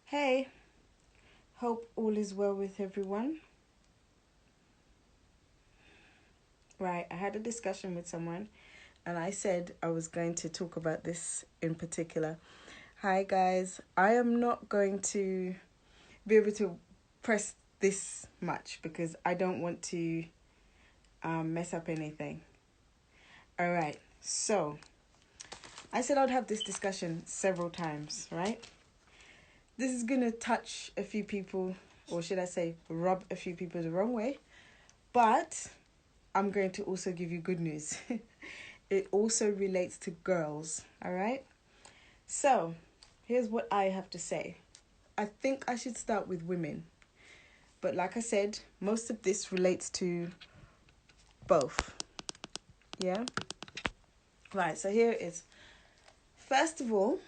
Hey, hope all is well with everyone. Right, I had a discussion with someone and I said I was going to talk about this in particular. Hi, guys. I am not going to be able to press this much because I don't want to mess up anything. All right, so I said I'd have this discussion several times, right? This is going to touch a few people, or should I say, rub a few people the wrong way, but I'm going to also give you good news. It also relates to girls, all right? So, here's what I have to say. I think I should start with women. But like I said, most of this relates to both. Yeah? Right, so here it is. First of all,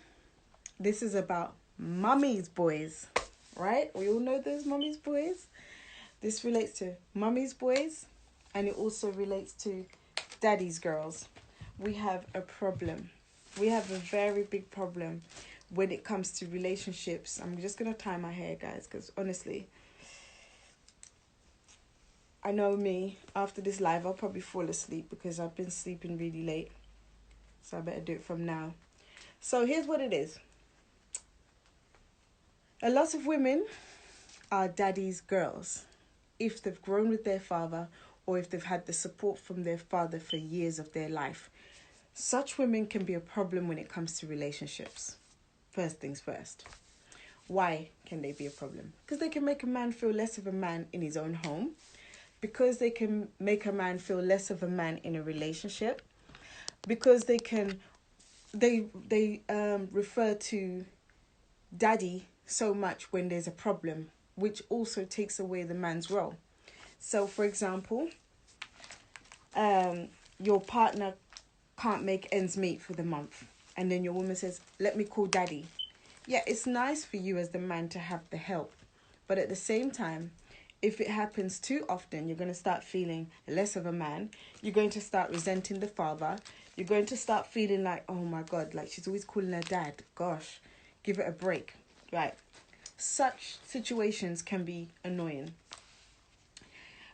this is about mummies boys, right? We all know those mummies boys. This relates to mummies boys, and it also relates to daddy's girls. We have a problem. We have a very big problem when it comes to relationships. I'm just going to tie my hair, guys, because honestly, I know me. After this live, I'll probably fall asleep because I've been sleeping really late. So I better do it from now. So here's what it is. A lot of women are daddy's girls if they've grown with their father or if they've had the support from their father for years of their life. Such women can be a problem when it comes to relationships. First things first. Why can they be a problem? Because they can make a man feel less of a man in his own home. Because they can make a man feel less of a man in a relationship. Because they refer to daddy so much when there's a problem, which also takes away the man's role. So, for example, your partner can't make ends meet for the month, and then your woman says, let me call daddy. Yeah, it's nice for you as the man to have the help, but at the same time, if it happens too often, you're going to start feeling less of a man. You're going to start resenting the father. You're going to start feeling like, oh my God, like she's always calling her dad. Gosh, give it a break. Right. Such situations can be annoying.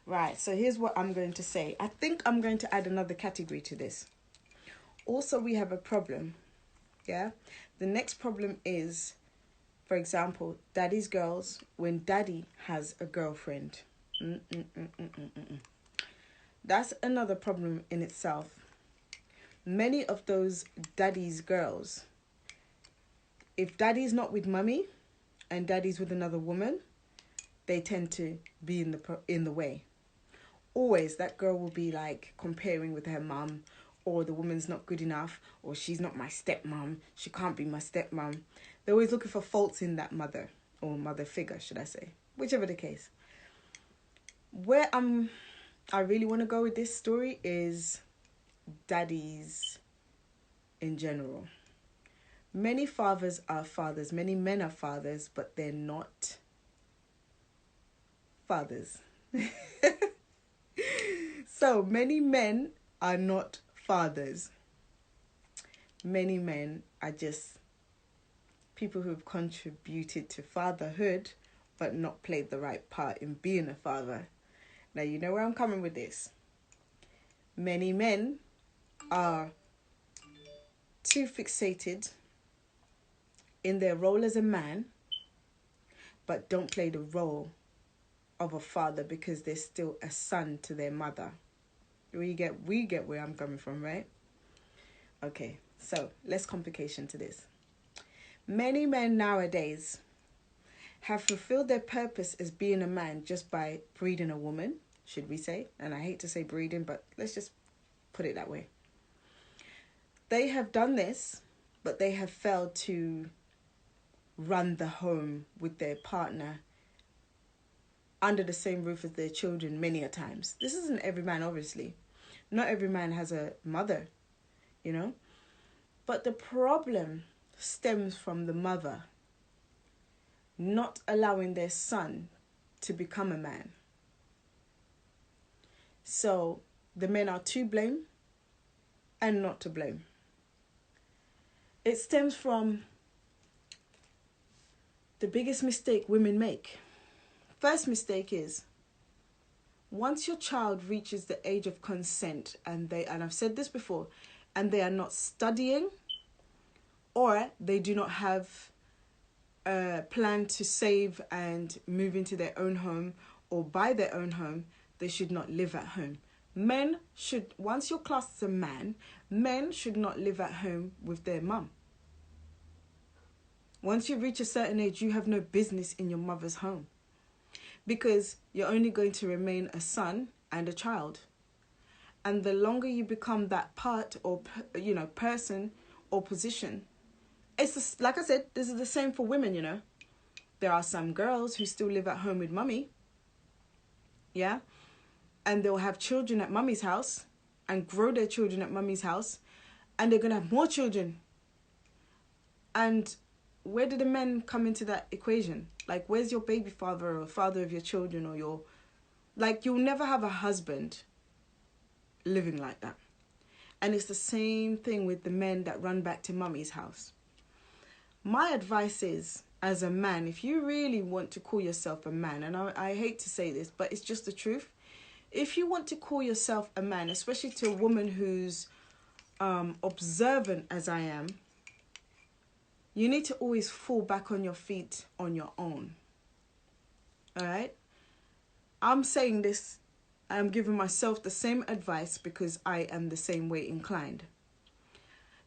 Right, so here's what I'm going to say. I think I'm going to add another category to this. Also, we have a problem. Yeah. The next problem is, for example, daddy's girls when daddy has a girlfriend. That's another problem in itself. Many of those daddy's girls, if daddy's not with mummy and daddy's with another woman, they tend to be in the way. Always that girl will be like comparing with her mum, or the woman's not good enough, or she's not my stepmom, she can't be my stepmom. They're always looking for faults in that mother, or mother figure, should I say. Whichever the case. Where I really want to go with this story is daddies in general. Many fathers are fathers, many men are fathers, but they're not fathers. So many men are not fathers. Many men are just people who have contributed to fatherhood but not played the right part in being a father. Now, you know where I'm coming with this. Many men are too fixated in their role as a man but don't play the role of a father because they're still a son to their mother. We get where I'm coming from, right? Okay, so less complication to this. Many men nowadays have fulfilled their purpose as being a man just by breeding a woman, should we say? And I hate to say breeding, but let's just put it that way. They have done this, but they have failed to run the home with their partner under the same roof as their children many a times. This isn't every man, obviously. Not every man has a mother, you know. But the problem stems from the mother not allowing their son to become a man. So the men are to blame and not to blame. It stems from The biggest mistake women make. First mistake is once your child reaches the age of consent and I've said this before, and they are not studying or they do not have a plan to save and move into their own home or buy their own home, they should not live at home. Men should, once you're classed as a man, men should not live at home with their mum. Once you reach a certain age, you have no business in your mother's home because you're only going to remain a son and a child. And the longer you become that part or, person or position, it's just, like I said, this is the same for women, There are some girls who still live at home with mummy. Yeah. And they'll have children at mummy's house and grow their children at mummy's house. And they're going to have more children. And where do the men come into that equation? Like, where's your baby father or father of your children or your... Like, you'll never have a husband living like that. And it's the same thing with the men that run back to mummy's house. My advice is, as a man, if you really want to call yourself a man, and I hate to say this, but it's just the truth. If you want to call yourself a man, especially to a woman who's observant as I am, you need to always fall back on your feet on your own. All right? I'm saying this, I'm giving myself the same advice because I am the same way inclined.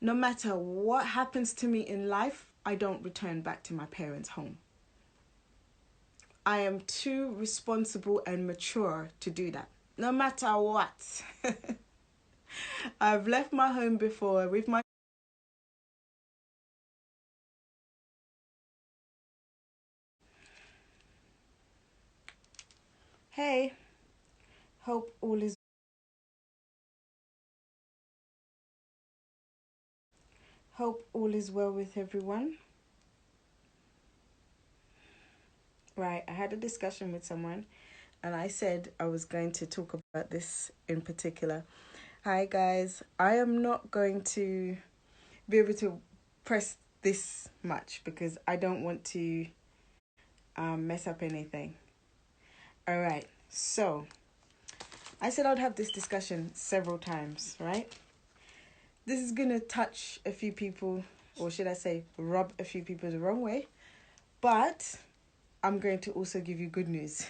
No matter what happens to me in life, I don't return back to my parents' home. I am too responsible and mature to do that. No matter what. I've left my home before with my... Hey, hope all is... Hope all is well with everyone. Right, I had a discussion with someone and I said I was going to talk about this in particular. Hi guys, I am not going to be able to press this much because I don't want to mess up anything. All right, so I said I'd have this discussion several times, right? This is going to touch a few people, or should I say rub a few people the wrong way, but I'm going to also give you good news.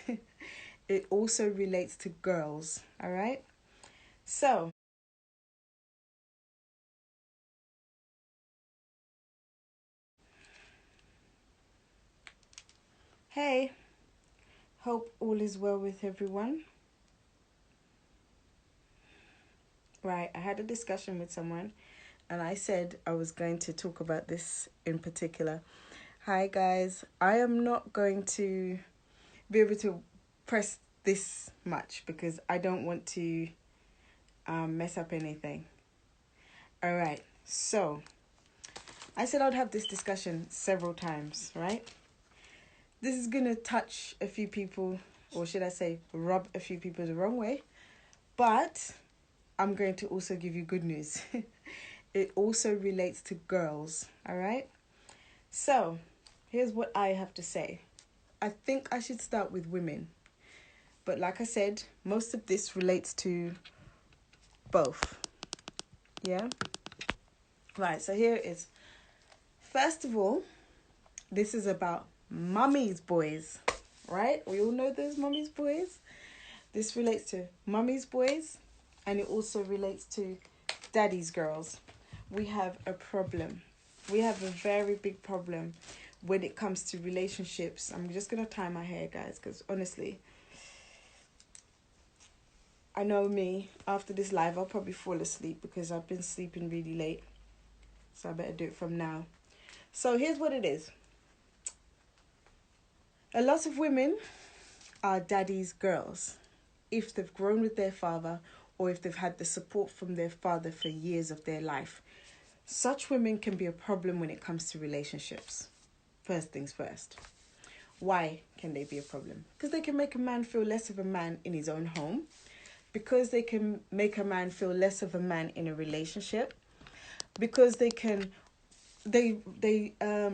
It also relates to girls, all right? So, hey, hope all is well with everyone. Right, I had a discussion with someone and I said I was going to talk about this in particular. Hi guys, I am not going to be able to press this much because I don't want to mess up anything. All right, so I said I'd have this discussion several times, right? This is going to touch a few people, or should I say rub a few people the wrong way, but I'm going to also give you good news. It also relates to girls, all right? So, here's what I have to say. I think I should start with women. But like I said, most of this relates to both. Yeah? Right, so here it is. First of all, this is about mummies boys, right? We all know those mummies boys. This relates to mummies boys, and it also relates to daddy's girls. We have a problem. We have a very big problem when it comes to relationships. I'm just going to tie my hair, guys, because honestly, I know me, after this live, I'll probably fall asleep because I've been sleeping really late. So I better do it from now. So here's what it is. A lot of women are daddy's girls if they've grown with their father or if they've had the support from their father for years of their life. Such women can be a problem when it comes to relationships. First things first. Why can they be a problem? Because they can make a man feel less of a man in his own home. Because they can make a man feel less of a man in a relationship. Because they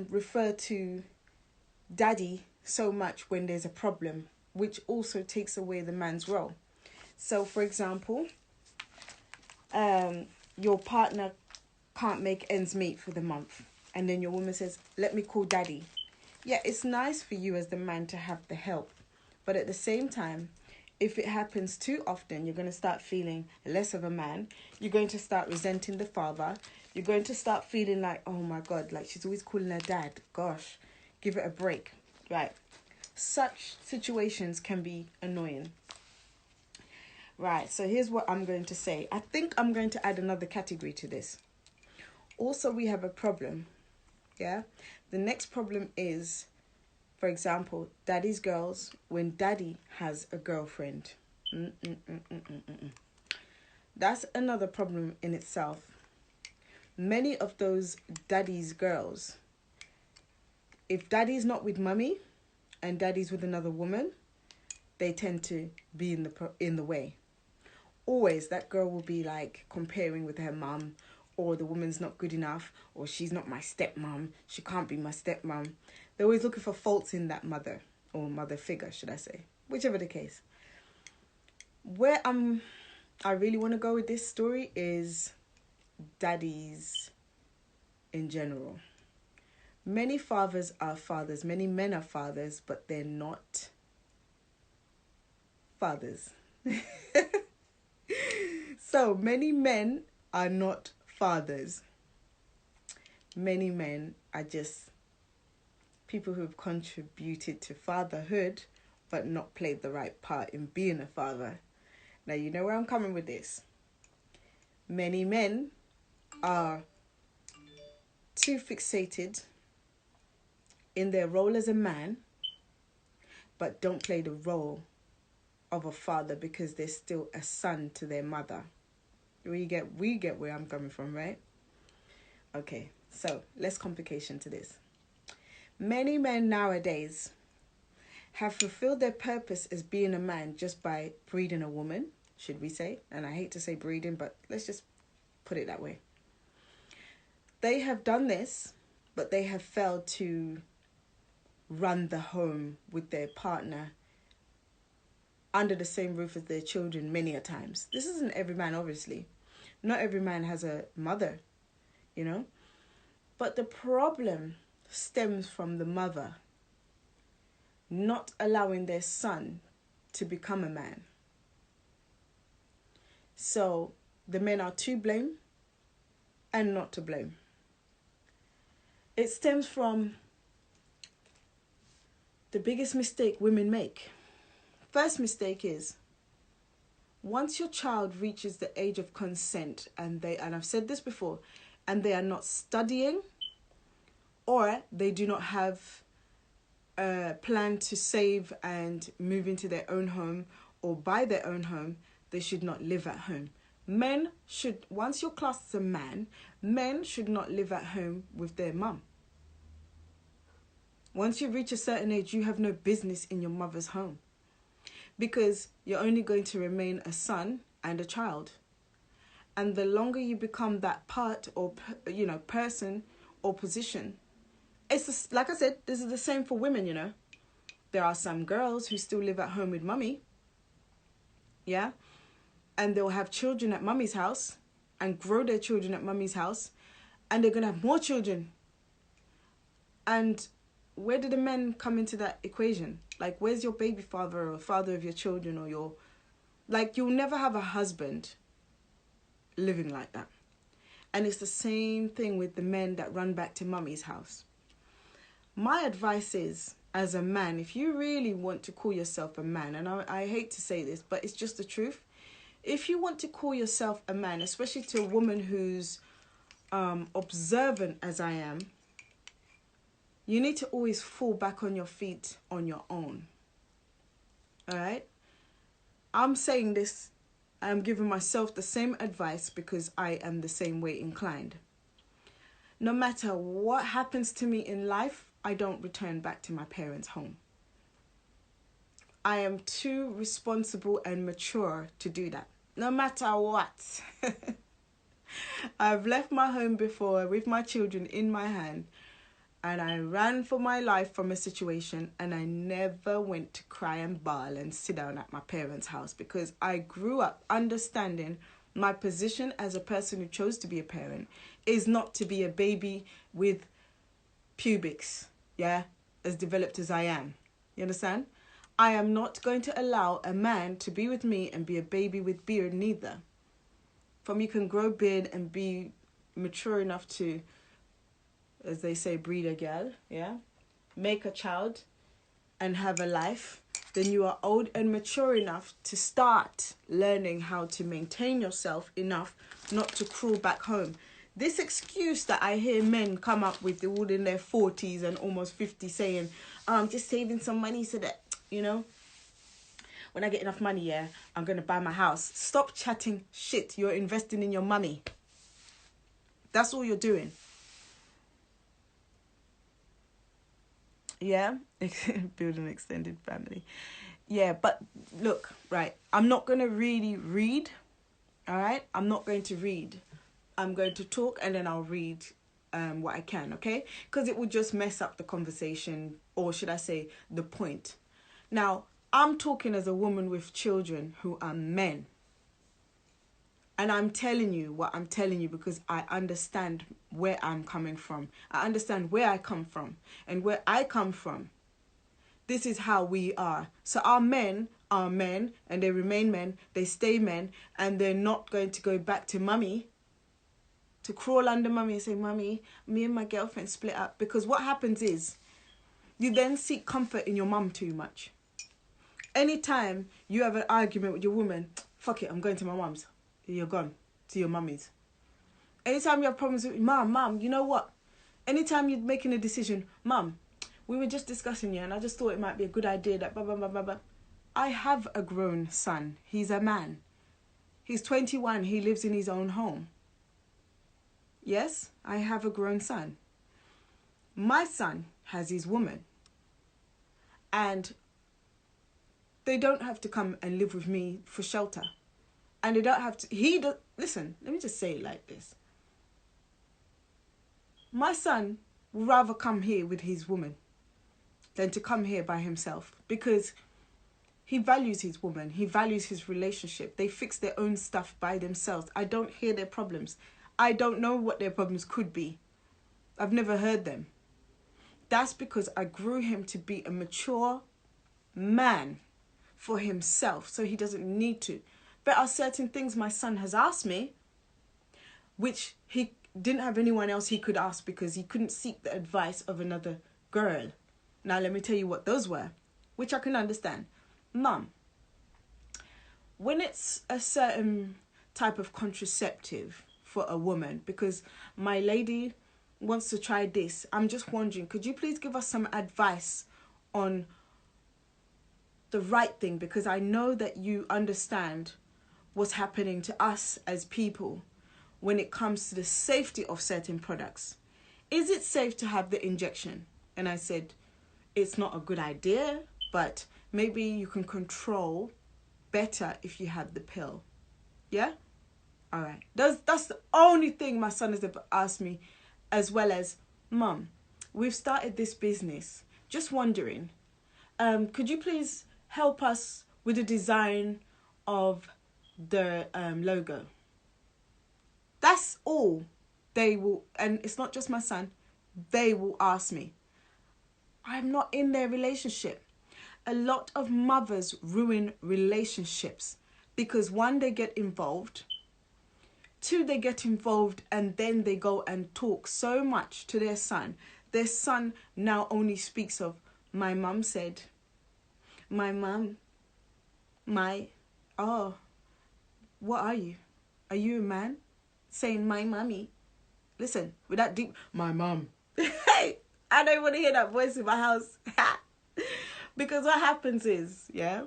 refer to daddy so much when there's a problem, which also takes away the man's role. So, for example, your partner can't make ends meet for the month, and then your woman says, let me call daddy. Yeah, it's nice for you as the man to have the help, but at the same time, if it happens too often, you're going to start feeling less of a man. You're going to start resenting the father. You're going to start feeling like, oh my God, like she's always calling her dad. Gosh, give it a break. Right. Such situations can be annoying. Right, so here's what I'm going to say. I think I'm going to add another category to this. Also, we have a problem. Yeah? The next problem is, for example, daddy's girls when daddy has a girlfriend. That's another problem in itself. Many of those daddy's girls, if daddy's not with mummy and daddy's with another woman, they tend to be in the way. Always that girl will be like comparing with her mum, or the woman's not good enough, or she's not my stepmom, she can't be my stepmom. They're always looking for faults in that mother, or mother figure, should I say, whichever the case. Where I really want to go with this story is daddies in general. Many fathers are fathers, many men are fathers, but they're not fathers. So many men are not fathers. Many men are just people who have contributed to fatherhood but not played the right part in being a father. Now, you know where I'm coming with this. Many men are too fixated in their role as a man but don't play the role of a father because they're still a son to their mother. We get where I'm coming from, right? Okay, so less complication to this. Many men nowadays have fulfilled their purpose as being a man just by breeding a woman, should we say? And I hate to say breeding, but let's just put it that way. They have done this, but they have failed to run the home with their partner under the same roof as their children many a times. This isn't every man, obviously. Not every man has a mother, you know. But the problem stems from the mother not allowing their son to become a man. So the men are to blame and not to blame. It stems from the biggest mistake women make. First mistake is, once your child reaches the age of consent and I've said this before, and they are not studying or they do not have a plan to save and move into their own home or buy their own home, they should not live at home. Men should, once you're classed as a man, men should not live at home with their mum. Once you reach a certain age, you have no business in your mother's home, because you're only going to remain a son and a child. And the longer you become that part or, person or position, it's like I said, this is the same for women, you know. There are some girls who still live at home with mummy. Yeah. And they'll have children at mummy's house and grow their children at mummy's house. And they're going to have more children. And where do the men come into that equation? Like, where's your baby father or father of your children, or your... Like, you'll never have a husband living like that. And it's the same thing with the men that run back to mummy's house. My advice is, as a man, if you really want to call yourself a man, and I hate to say this, but it's just the truth. If you want to call yourself a man, especially to a woman who's observant as I am, you need to always fall back on your feet on your own. All right? I'm saying this, I'm giving myself the same advice because I am the same way inclined. No matter what happens to me in life, I don't return back to my parents' home. I am too responsible and mature to do that. No matter what. I've left my home before with my children in my hand. And I ran for my life from a situation, and I never went to cry and bawl and sit down at my parents' house, because I grew up understanding my position as a person who chose to be a parent is not to be a baby with pubics, yeah, as developed as I am. You understand? I am not going to allow a man to be with me and be a baby with beard neither. From you can grow beard and be mature enough to, as they say, breed a girl, yeah, make a child and have a life, then you are old and mature enough to start learning how to maintain yourself enough not to crawl back home. This excuse that I hear men come up with, they're all in their 40s and almost 50, saying, I'm just saving some money so that, you know, when I get enough money, yeah, I'm going to buy my house. Stop chatting shit. You're investing in your mummy. That's all you're doing. Yeah, build an extended family. Yeah, but look, right, I'm not going to really read, all right? I'm not going to read. I'm going to talk and then I'll read what I can, okay? Because it will just mess up the conversation, or should I say the point. Now, I'm talking as a woman with children who are men. And I'm telling you what I'm telling you because I understand where I'm coming from. I understand where I come from. And where I come from, this is how we are. So our men are men and they remain men. They stay men and they're not going to go back to mummy, to crawl under mummy and say, mummy, me and my girlfriend split up. Because what happens is you then seek comfort in your mum too much. Anytime you have an argument with your woman, fuck it, I'm going to my mum's. You're gone to your mummies. Anytime you have problems with mum, you know what? Anytime you're making a decision, mum, we were just discussing you and I just thought it might be a good idea that blah, blah, blah, blah, blah. I have a grown son. He's a man. He's 21. He lives in his own home. Yes, I have a grown son. My son has his woman. And they don't have to come and live with me for shelter. And they don't have to, listen, let me just say it like this. My son would rather come here with his woman than to come here by himself, because he values his woman. He values his relationship. They fix their own stuff by themselves. I don't hear their problems. I don't know what their problems could be. I've never heard them. That's because I grew him to be a mature man for himself, so he doesn't need to. There are certain things my son has asked me, which he didn't have anyone else he could ask because he couldn't seek the advice of another girl. Now, let me tell you what those were, which I can understand. Mum, when it's a certain type of contraceptive for a woman, because my lady wants to try this, I'm just wondering, could you please give us some advice on the right thing? Because I know that you understand what's happening to us as people when it comes to the safety of certain products. Is it safe to have the injection? And I said, it's not a good idea, but maybe you can control better if you have the pill. Yeah? All right. That's the only thing my son has ever asked me, as well as, Mum, we've started this business. Just wondering, could you please help us with the design of the logo? That's all they will, and it's not just my son, they will ask me. I'm not in their relationship. A lot of mothers ruin relationships because 1, they get involved. 2, they get involved and then they go and talk so much to their son. Their son now only speaks of, my mum said, my mum, what are you? Are you a man? Saying my mummy. Listen, with that deep, my mum. Hey, I don't want to hear that voice in my house. Because what happens is, yeah,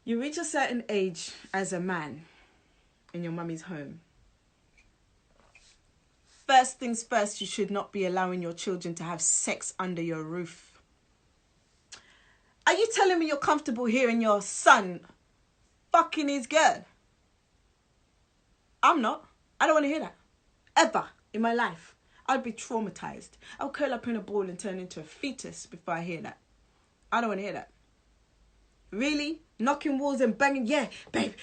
you reach a certain age as a man in your mummy's home. First things first, you should not be allowing your children to have sex under your roof. Are you telling me you're comfortable hearing your son fucking his girl? I'm not. I don't want to hear that. Ever in my life. I'd be traumatized. I'll curl up in a ball and turn into a fetus before I hear that. I don't want to hear that. Really? Knocking walls and banging? Yeah, babe.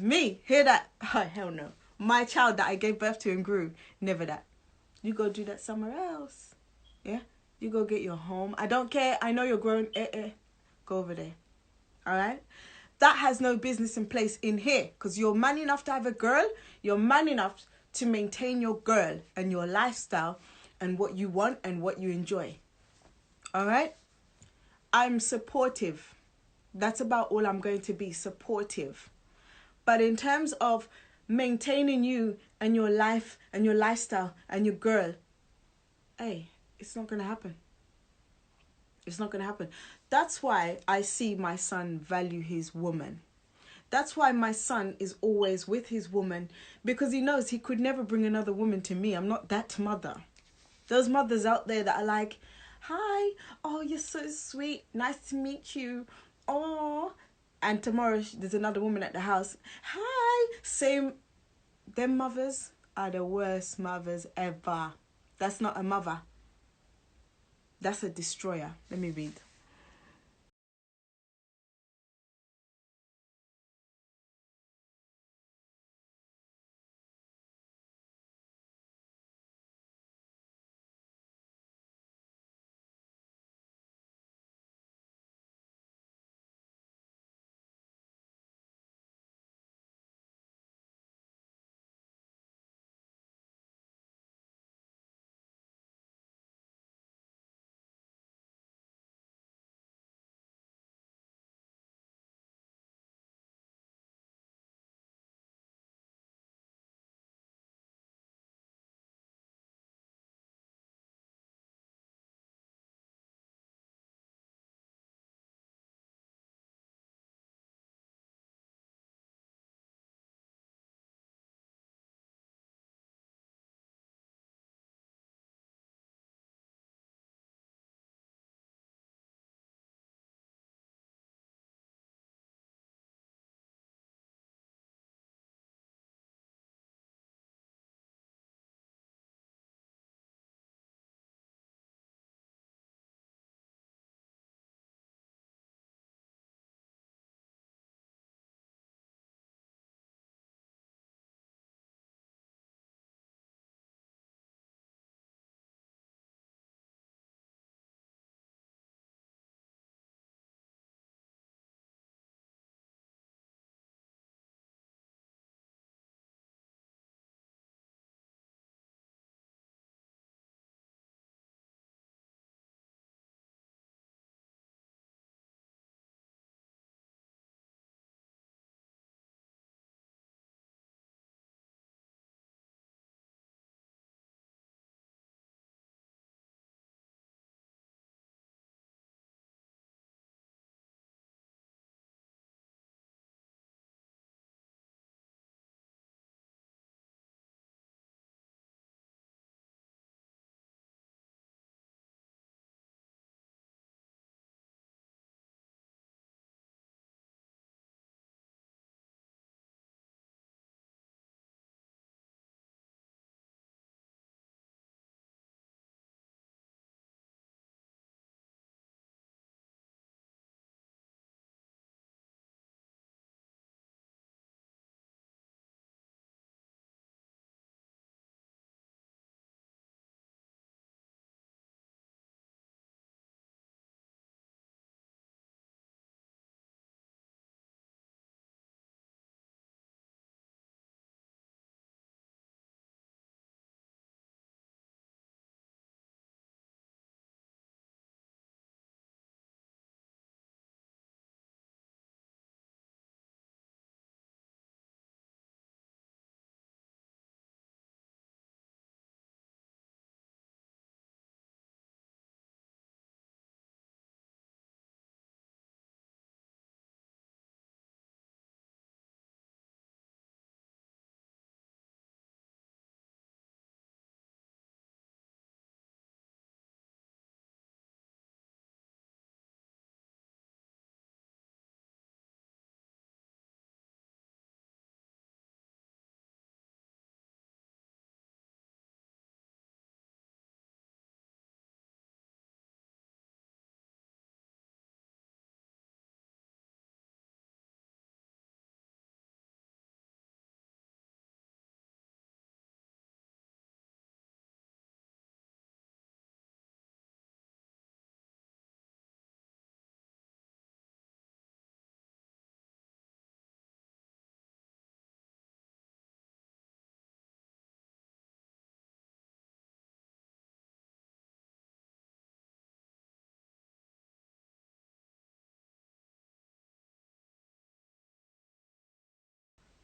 Me? Hear that? Oh, hell no. My child that I gave birth to and grew, never that. You go do that somewhere else. Yeah? You go get your home. I don't care. I know you're grown. Go over there. All right? That has no business in place in here. Because you're man enough to have a girl. You're man enough to maintain your girl and your lifestyle and what you want and what you enjoy. All right? I'm supportive. That's about all I'm going to be, supportive. But in terms of maintaining you and your life and your lifestyle and your girl, hey, it's not going to happen. It's not going to happen. That's why I see my son value his woman. That's why my son is always with his woman, because he knows he could never bring another woman to me. I'm not that mother. Those mothers out there that are like, hi, oh, you're so sweet. Nice to meet you. Oh, and tomorrow there's another woman at the house. Hi, same. Them mothers are the worst mothers ever. That's not a mother. That's a destroyer. Let me read.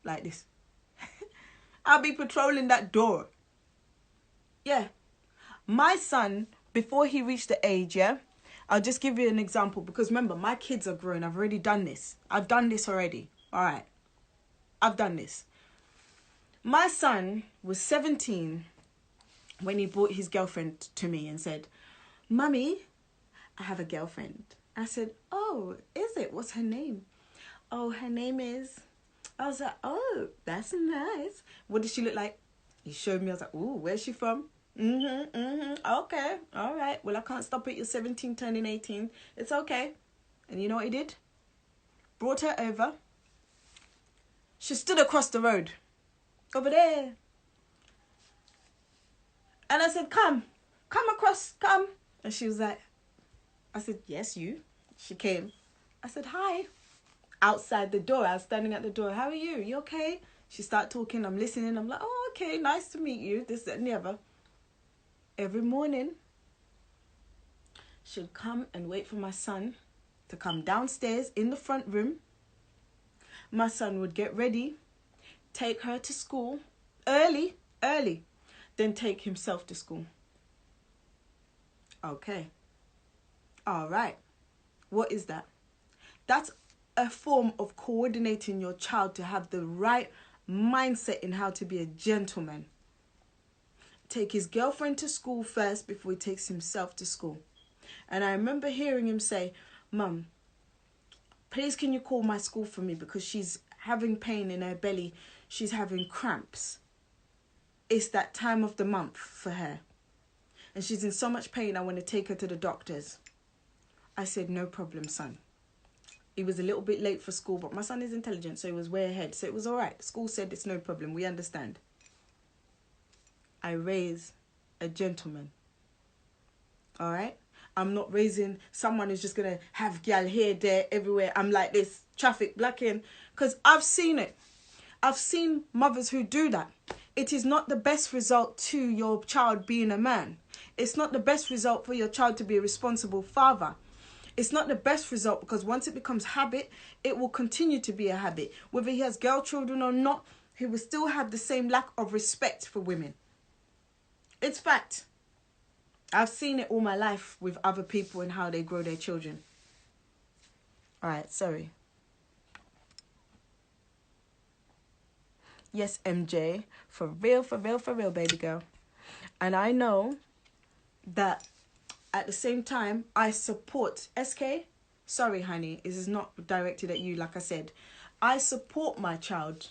like this. I'll be patrolling that door. Yeah. My son, before he reached the age, yeah, I'll just give you an example because remember, my kids are grown. I've already done this. I've done this already. All right. I've done this. My son was 17 when he brought his girlfriend to me and said, Mummy, I have a girlfriend. I said, oh, is it? What's her name? Oh, her name is... I was like, oh, that's nice. What does she look like? He showed me. I was like, ooh, where's she from? Okay, all right. Well, I can't stop it. You're 17, turning 18. It's okay. And you know what he did? Brought her over. She stood across the road. Over there. And I said, come across, come. And she was like, I said, yes, you. She came. I said, hi. Outside the door. I was standing at the door. How are you? You okay? She started talking. I'm listening. I'm like, oh, okay. Nice to meet you. This, that, and the other. Every morning, she'd come and wait for my son to come downstairs in the front room. My son would get ready, take her to school early, then take himself to school. Okay. All right. What is that? That's a form of coordinating your child to have the right mindset in how to be a gentleman. Take his girlfriend to school first before he takes himself to school. And I remember hearing him say, Mum, please can you call my school for me because she's having pain in her belly. She's having cramps. It's that time of the month for her. And she's in so much pain, I want to take her to the doctors. I said, no problem, son. He was a little bit late for school, but my son is intelligent, so he was way ahead. So it was all right. School said it's no problem. We understand. I raise a gentleman. All right? I'm not raising someone who's just going to have gal here, there, everywhere. I'm like this, traffic blocking. Because I've seen it. I've seen mothers who do that. It is not the best result to your child being a man. It's not the best result for your child to be a responsible father. It's not the best result because once it becomes habit, it will continue to be a habit. Whether he has girl children or not, he will still have the same lack of respect for women. It's fact. I've seen it all my life with other people and how they grow their children. All right, sorry. Yes, MJ. For real, baby girl. And I know that at the same time, I support SK. Sorry, honey. This is not directed at you, like I said. I support my child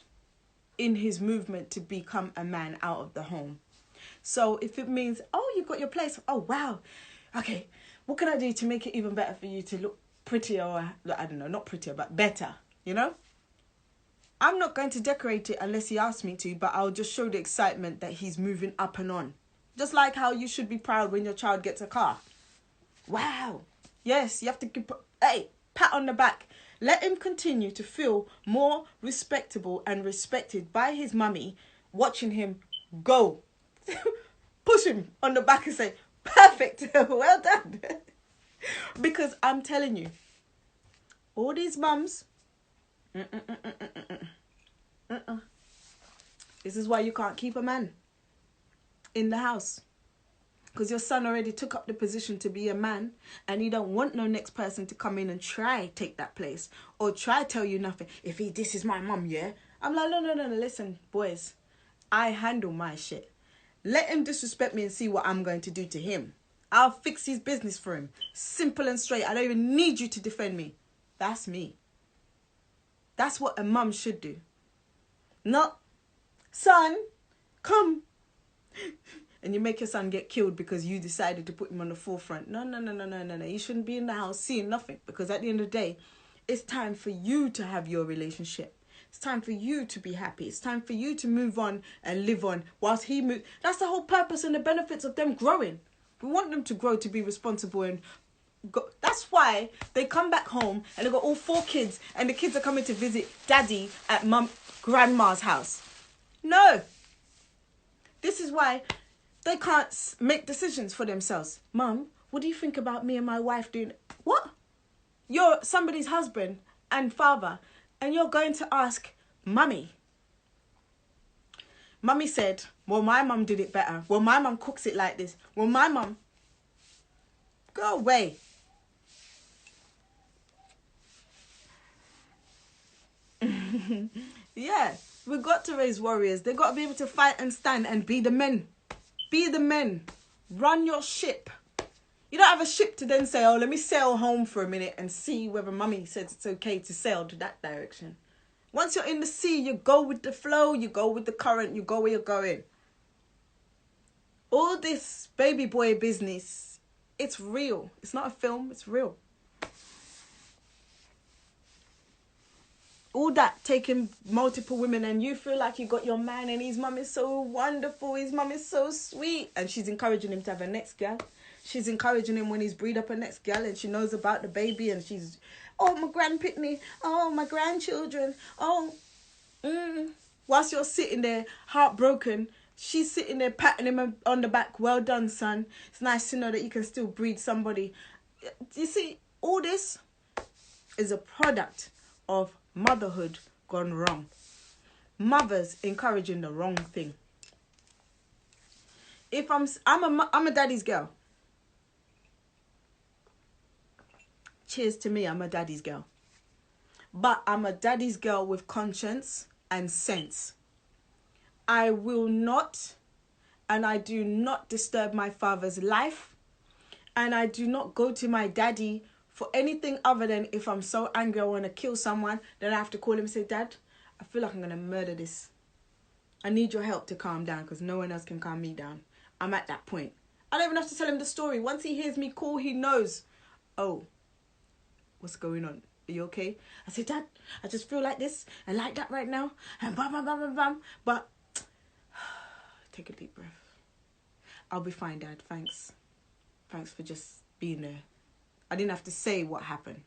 in his movement to become a man out of the home. So if it means, oh, you've got your place. Oh, wow. Okay, what can I do to make it even better for you to look prettier or, I don't know, not prettier, but better, you know? I'm not going to decorate it unless he asks me to, but I'll just show the excitement that he's moving up and on. Just like how you should be proud when your child gets a car. Wow. Yes, you have to give, hey, pat on the back. Let him continue to feel more respectable and respected by his mummy watching him go. Push him on the back and say, perfect, well done. Because I'm telling you, all these mums, this is why you can't keep a man in the house. Because your son already took up the position to be a man and you don't want no next person to come in and try take that place or try tell you nothing. If this is my mum, yeah? I'm like, no, listen, boys, I handle my shit. Let him disrespect me and see what I'm going to do to him. I'll fix his business for him. Simple and straight. I don't even need you to defend me. That's me. That's what a mum should do. Not, son, come. And you make your son get killed because you decided to put him on the forefront. No. You shouldn't be in the house seeing nothing. Because at the end of the day, it's time for you to have your relationship. It's time for you to be happy. It's time for you to move on and live on whilst he moves. That's the whole purpose and the benefits of them growing. We want them to grow to be responsible and go. That's why they come back home and they've got all 4 kids and the kids are coming to visit daddy at grandma's house. No. This is why they can't make decisions for themselves. Mum, what do you think about me and my wife doing? What? You're somebody's husband and father and you're going to ask mummy Mummy said, well, my mum did it better. Well, my mum cooks it like this. Well, my mum, go away. Yeah, we got to raise warriors. They got to be able to fight and stand and be the men. Be the men. Run your ship. You don't have a ship to then say, oh, let me sail home for a minute and see whether mummy says it's okay to sail to that direction. Once you're in the sea, you go with the flow, you go with the current, you go where you're going. All this baby boy business, it's real. It's not a film, it's real. All that, taking multiple women, and you feel like you got your man and his mum is so wonderful, his mum is so sweet, and she's encouraging him to have a next girl. She's encouraging him when he's breed up a next girl, and she knows about the baby, and she's, oh, my grandpitney, oh, my grandchildren, oh, whilst you're sitting there heartbroken, she's sitting there patting him on the back. Well done, son. It's nice to know that you can still breed somebody. You see, all this is a product of motherhood gone wrong. Mothers encouraging the wrong thing. If I'm a daddy's girl. Cheers to me, I'm a daddy's girl. But I'm a daddy's girl with conscience and sense. I will not, and I do not disturb my father's life, and I do not go to my daddy for anything other than if I'm so angry I want to kill someone, then I have to call him and say, Dad, I feel like I'm going to murder this. I need your help to calm down because no one else can calm me down. I'm at that point. I don't even have to tell him the story. Once he hears me call, he knows, oh, what's going on? Are you okay? I say, Dad, I just feel like this and like that right now. And bam, bam, bam, bam, bam. But take a deep breath. I'll be fine, Dad. Thanks. Thanks for just being there. I didn't have to say what happened.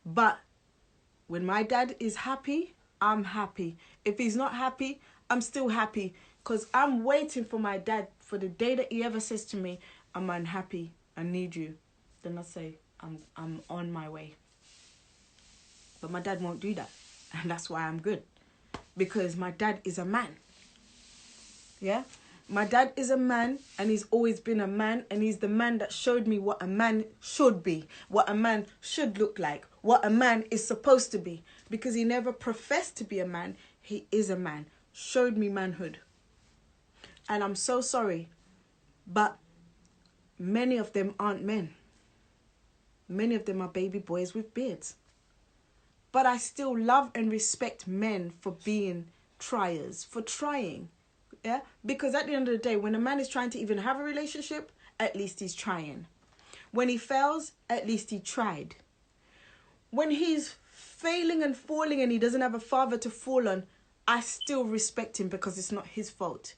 But when my dad is happy, I'm happy. If he's not happy, I'm still happy. Because I'm waiting for my dad for the day that he ever says to me, I'm unhappy, I need you. Then I say, I'm on my way. But my dad won't do that. And that's why I'm good. Because my dad is a man. Yeah? My dad is a man, and he's always been a man, and he's the man that showed me what a man should be, what a man should look like, what a man is supposed to be. Because he never professed to be a man, he is a man. Showed me manhood. And I'm so sorry, but many of them aren't men. Many of them are baby boys with beards. But I still love and respect men for being triers, for trying. Yeah, because at the end of the day, when a man is trying to even have a relationship, at least he's trying. When he fails, at least he tried. When he's failing and falling and he doesn't have a father to fall on, I still respect him because it's not his fault.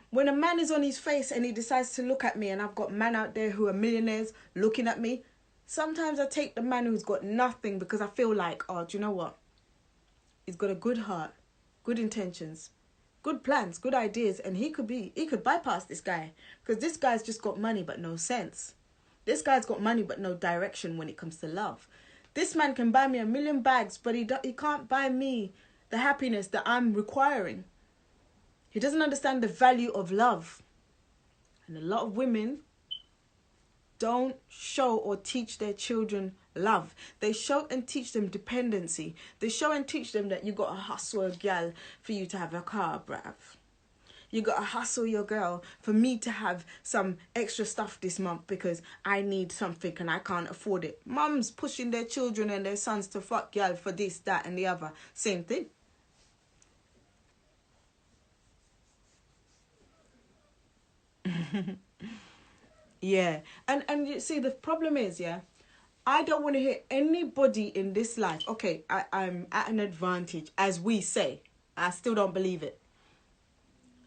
When a man is on his face and he decides to look at me, and I've got men out there who are millionaires looking at me, sometimes I take the man who's got nothing because I feel like, oh, do you know what? He's got a good heart, good intentions, good plans, good ideas, and he could bypass this guy because this guy's just got money but no sense. This guy's got money but no direction when it comes to love. This man can buy me 1,000,000 bags, but he can't buy me the happiness that I'm requiring. He doesn't understand the value of love. And a lot of women don't show or teach their children love. They show and teach them dependency. They show and teach them that you got to hustle a girl for you to have a car, bruv. You got to hustle your girl for me to have some extra stuff this month because I need something and I can't afford it. Mums pushing their children and their sons to fuck girl for this, that and the other. Same thing. Yeah. And you see, the problem is, yeah, I don't want to hear anybody in this life. Okay, I'm at an advantage, as we say. I still don't believe it.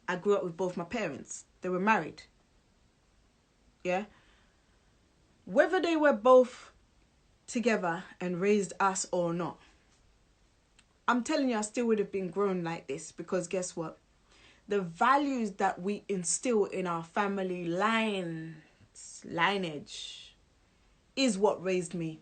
I grew up with both my parents. They were married. Yeah. Whether they were both together and raised us or not, I'm telling you, I still would have been grown like this because guess what? The values that we instill in our family lineage is what raised me.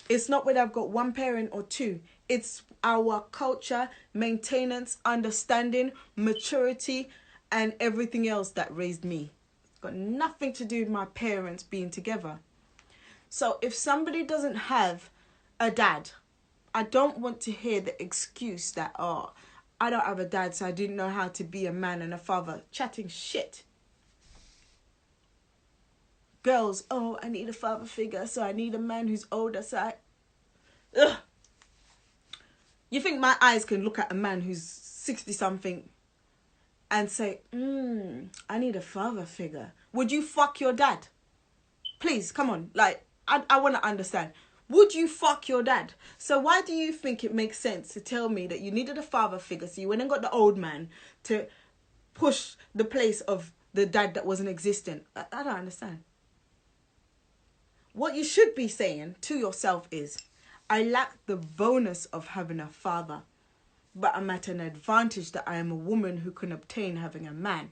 It's not whether I've got one parent or two. It's our culture, maintenance, understanding, maturity, and everything else that raised me. It's got nothing to do with my parents being together. So if somebody doesn't have a dad, I don't want to hear the excuse that, oh, I don't have a dad, so I didn't know how to be a man and a father. Chatting shit. Girls, oh, I need a father figure, so I need a man who's older, so I... Ugh. You think my eyes can look at a man who's 60-something and say, I need a father figure? Would you fuck your dad? Please, come on. Like, I want to understand. Would you fuck your dad? So why do you think it makes sense to tell me that you needed a father figure, so you went and got the old man to push the place of the dad that wasn't existent? I don't understand. What you should be saying to yourself is, I lack the bonus of having a father, but I'm at an advantage that I am a woman who can obtain having a man.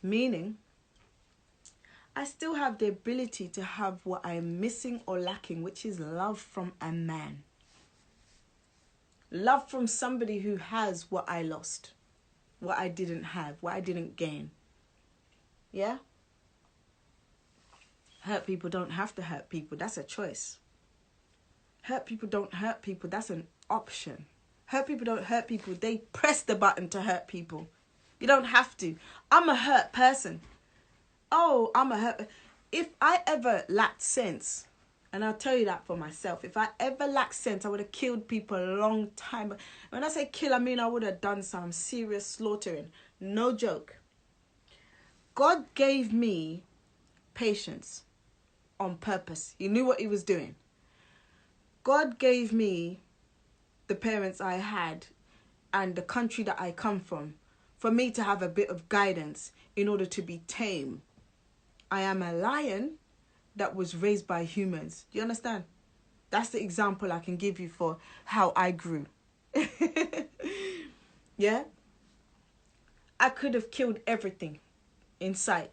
Meaning, I still have the ability to have what I am missing or lacking, which is love from a man. Love from somebody who has what I lost, what I didn't have, what I didn't gain. Yeah? Hurt people don't have to hurt people. That's a choice. Hurt people don't hurt people. That's an option. Hurt people don't hurt people. They press the button to hurt people. You don't have to. I'm a hurt person. Oh, I'm a hurt... If I ever lacked sense, and I'll tell you that for myself, if I ever lacked sense, I would have killed people a long time. When I say kill, I mean I would have done some serious slaughtering. No joke. God gave me patience on purpose. He knew what he was doing. God gave me the parents I had and the country that I come from for me to have a bit of guidance in order to be tame. I am a lion that was raised by humans. Do you understand? That's the example I can give you for how I grew. Yeah? I could have killed everything in sight.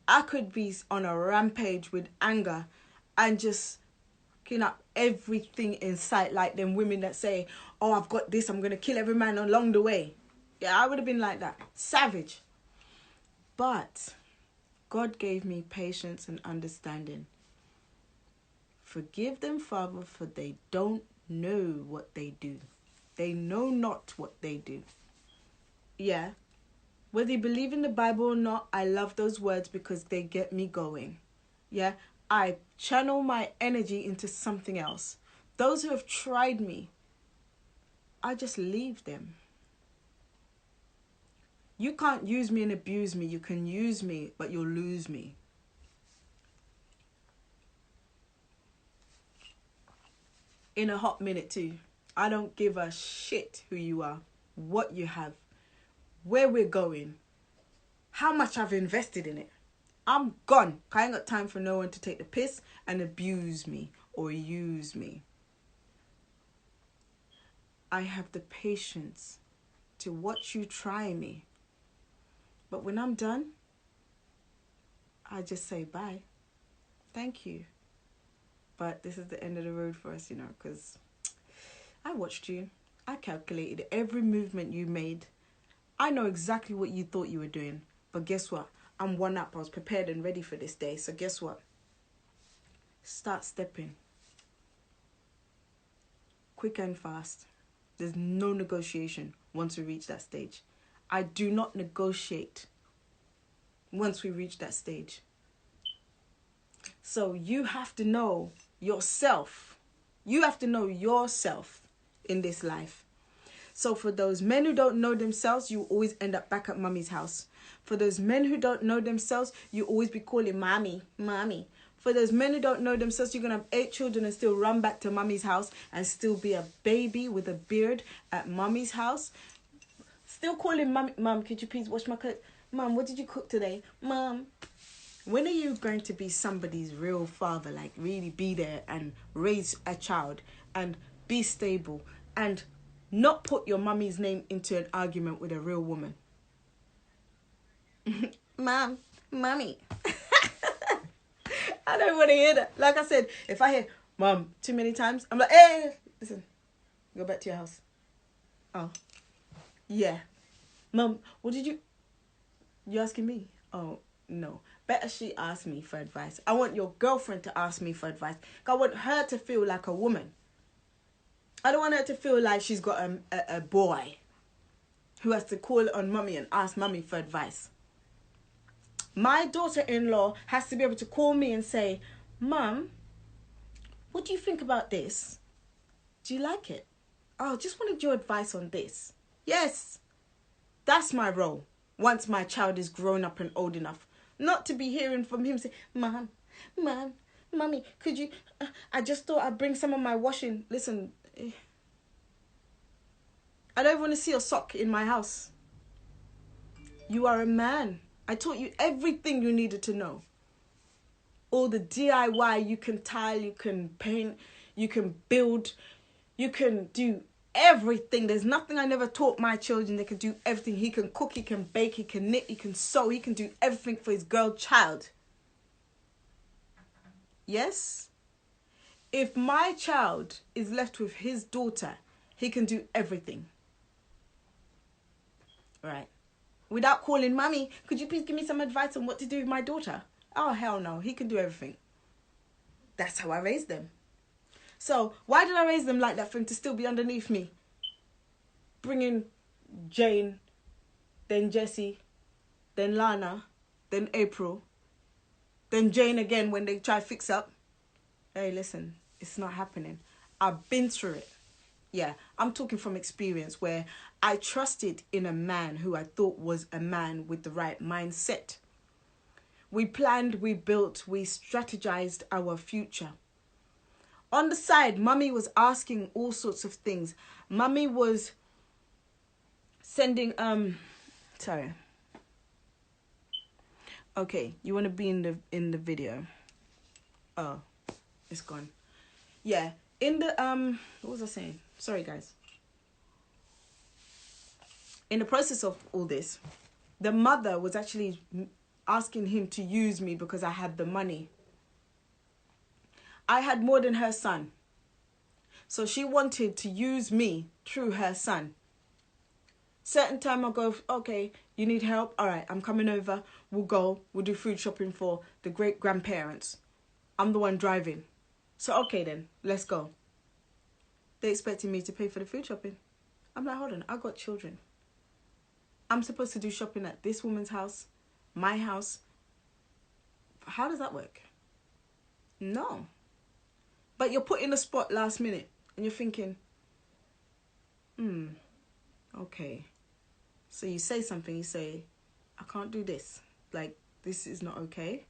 I could be on a rampage with anger and just clean up everything in sight, like them women that say, oh, I've got this, I'm going to kill every man along the way. Yeah, I would have been like that. Savage. But God gave me patience and understanding. Forgive them, Father, for they don't know what they do. They know not what they do. Yeah. Whether you believe in the Bible or not, I love those words because they get me going. Yeah. I channel my energy into something else. Those who have tried me, I just leave them. You can't use me and abuse me. You can use me, but you'll lose me. In a hot minute too. I don't give a shit who you are, what you have, where we're going, how much I've invested in it. I'm gone. I ain't got time for no one to take the piss and abuse me or use me. I have the patience to watch you try me. But when I'm done, I just say bye. Thank you. But this is the end of the road for us, because I watched you. I calculated every movement you made. I know exactly what you thought you were doing. But guess what? I'm one up. I was prepared and ready for this day. So guess what? Start stepping. Quick and fast. There's no negotiation once we reach that stage. I do not negotiate once we reach that stage. So you have to know yourself. You have to know yourself in this life. So for those men who don't know themselves, you always end up back at mummy's house. For those men who don't know themselves, you always be calling mommy, mommy. For those men who don't know themselves, you're going to have 8 children and still run back to mummy's house and still be a baby with a beard at mummy's house. Still calling mommy, mom, could you please wash my coat? Mom, what did you cook today? Mom. When are you going to be somebody's real father? Like really be there and raise a child and be stable and not put your mummy's name into an argument with a real woman. Mom, mommy. I don't want to hear that. Like I said, if I hear Mom too many times, I'm like, hey, listen, go back to your house. Oh, yeah. Mom, what did you asking me? Oh, no. Better she ask me for advice. I want your girlfriend to ask me for advice. I want her to feel like a woman. I don't want her to feel like she's got a boy who has to call on mummy and ask mummy for advice. My daughter-in-law has to be able to call me and say, Mum, what do you think about this? Do you like it? Oh, just wanted your advice on this. Yes, that's my role once my child is grown up and old enough. Not to be hearing from him say, Mum, Mummy, could you... I just thought I'd bring some of my washing. Listen, I don't want to see a sock in my house. You are a man. I taught you everything you needed to know. All the DIY, you can tile, you can paint, you can build, you can do everything. There's nothing I never taught my children. They can do everything. He can cook, he can bake, he can knit, he can sew, he can do everything for his girl child. Yes? If my child is left with his daughter, he can do everything. Right. Without calling, Mummy, could you please give me some advice on what to do with my daughter? Oh, hell no. He can do everything. That's how I raised them. So why did I raise them like that for him to still be underneath me? Bringing Jane, then Jessie, then Lana, then April, then Jane again when they try to fix up. Hey, listen, it's not happening. I've been through it. Yeah, I'm talking from experience where I trusted in a man who I thought was a man with the right mindset. We planned, we built, we strategized our future. On the side, Mummy was asking all sorts of things. Mummy was sending, sorry. Okay, you want to be in the video? Oh, it's gone. Yeah, in the, what was I saying? Sorry, guys. In the process of all this, the mother was actually asking him to use me because I had the money. I had more than her son. So she wanted to use me through her son. Certain time I go, okay, you need help? All right, I'm coming over. We'll go. We'll do food shopping for the great-grandparents. I'm the one driving. So, okay then, let's go. They expected me to pay for the food shopping. I'm like, hold on, I got children. I'm supposed to do shopping at this woman's house, my house. How does that work? No. But you're put in a spot last minute and you're thinking, okay. So you say something, you say, I can't do this. Like, this is not okay.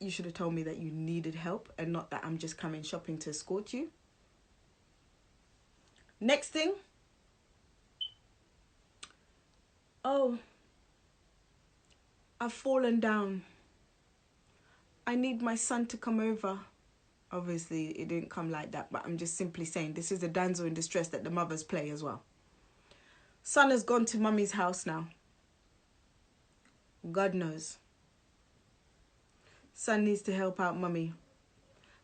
You should have told me that you needed help and not that I'm just coming shopping to escort you. Next thing. Oh, I've fallen down. I need my son to come over. Obviously, it didn't come like that, but I'm just simply saying this is the damsel in distress that the mothers play as well. Son has gone to Mummy's house now. God knows. Son needs to help out Mummy.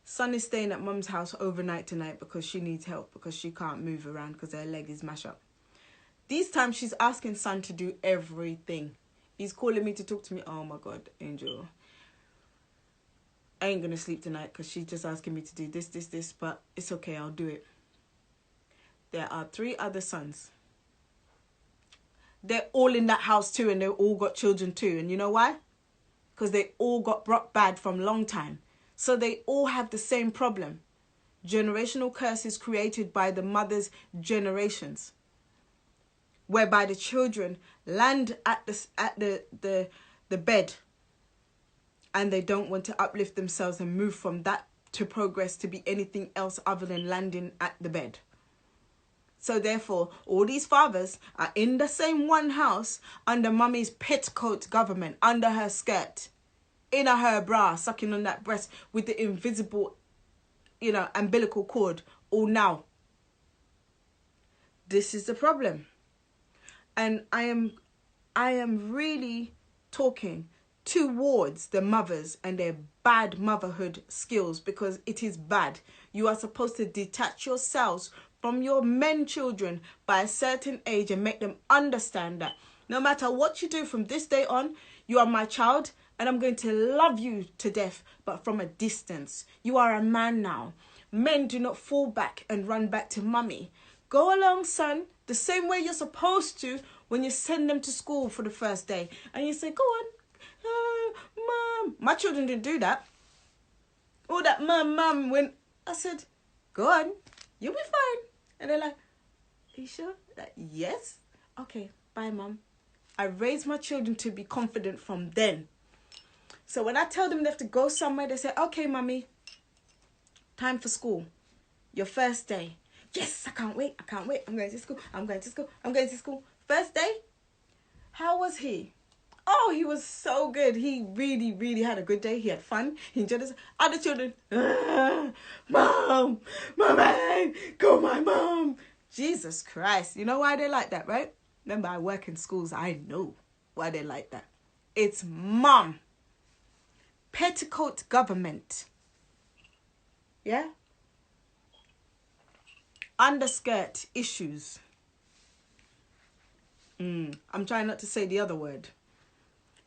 Son is staying at Mum's house overnight tonight because she needs help because she can't move around because her leg is mashed up. These times she's asking Son to do everything. He's calling me to talk to me. Oh my God, Angel. I ain't going to sleep tonight because she's just asking me to do this, but it's okay, I'll do it. There are 3 other sons. They're all in that house too and they've all got children too. And you know why? Because they all got brought bad from a long time. So they all have the same problem. Generational curses created by the mother's generations. Whereby the children land at the bed and they don't want to uplift themselves and move from that to progress to be anything else other than landing at the bed. So therefore, all these fathers are in the same one house under Mummy's petticoat government, under her skirt, in her bra, sucking on that breast with the invisible, umbilical cord all now. This is the problem. And I am really talking towards the mothers and their bad motherhood skills, because it is bad. You are supposed to detach yourselves from your men children by a certain age and make them understand that no matter what you do from this day on, you are my child and I'm going to love you to death, but from a distance. You are a man now. Men do not fall back and run back to mummy. Go along, son, the same way you're supposed to when you send them to school for the first day. And you say, go on, mum. My children didn't do that. All that mum, when I said, go on, you'll be fine. And they're like, are you sure? Like, yes. Okay, bye, mum. I raised my children to be confident from then. So when I tell them they have to go somewhere, they say, okay, mummy, time for school. Your first day. Yes, I can't wait. I'm going to school. First day, how was he? Oh, he was so good. He really, really had a good day. He had fun. He enjoyed his other children. Mom, go my mom. Jesus Christ. You know why they like that, right? Remember, I work in schools. I know why they like that. It's mom. Petticoat government. Yeah? Underskirt issues. I'm trying not to say the other word.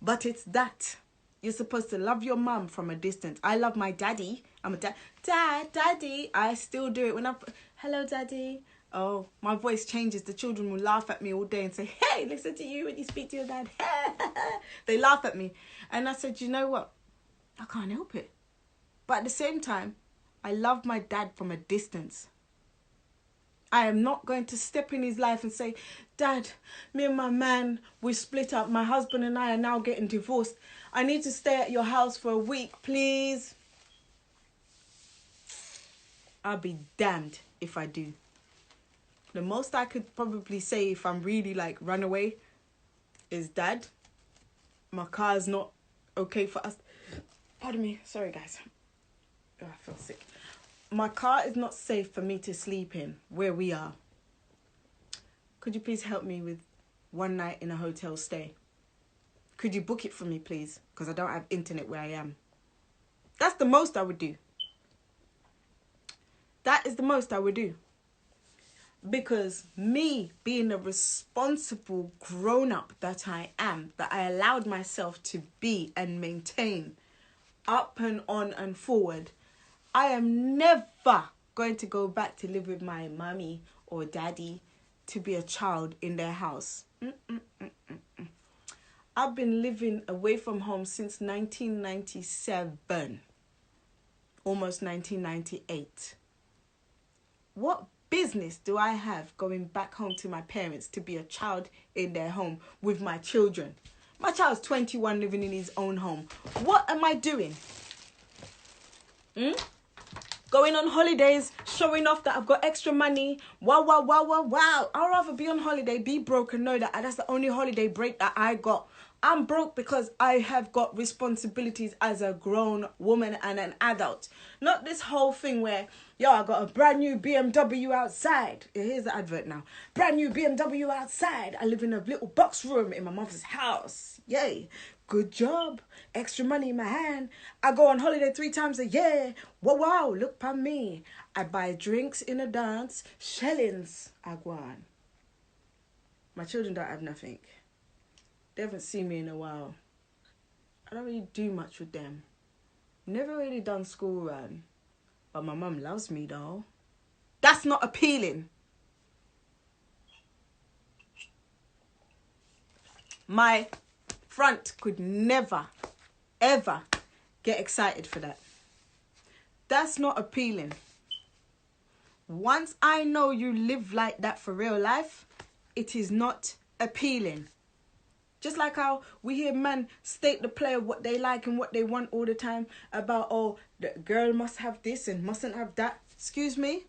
But it's that. You're supposed to love your mum from a distance. I love my daddy. I'm a daddy. I still do it when I'm, hello, daddy. Oh, my voice changes. The children will laugh at me all day and say, hey, listen to you when you speak to your dad. They laugh at me. And I said, you know what? I can't help it. But at the same time, I love my dad from a distance. I am not going to step in his life and say, Dad, me and my man, we split up. My husband and I are now getting divorced. I need to stay at your house for a week, please. I'll be damned if I do. The most I could probably say if I'm really like run away is, Dad, my car is not okay for us. Pardon me. Sorry, guys. Oh, I feel sick. My car is not safe for me to sleep in where we are. Could you please help me with one night in a hotel stay? Could you book it for me, please? Because I don't have internet where I am. That's the most I would do. That is the most I would do. Because me being a responsible grown-up that I am, that I allowed myself to be and maintain up and on and forward, I am never going to go back to live with my mummy or daddy to be a child in their house. I've been living away from home since 1997, almost 1998. What business do I have going back home to my parents to be a child in their home with my children? My child's 21 living in his own home. What am I doing? Going on holidays, showing off that I've got extra money. Wow. I'd rather be on holiday, be broke, and know that that's the only holiday break that I got. I'm broke because I have got responsibilities as a grown woman and an adult. Not this whole thing where, I got a brand new BMW outside. Here's the advert now. Brand new BMW outside. I live in a little box room in my mother's house. Yay. Good job. Extra money in my hand. I go on holiday 3 times a year. Wow, look at me. I buy drinks in a dance. Shillings. I go on. My children don't have nothing. They haven't seen me in a while. I don't really do much with them. Never really done school run. But my mum loves me though. That's not appealing. My front could never, ever get excited for that. That's not appealing. Once I know you live like that for real life, it is not appealing. Just like how we hear men state the play of what they like and what they want all the time about, oh, the girl must have this and mustn't have that. Excuse me.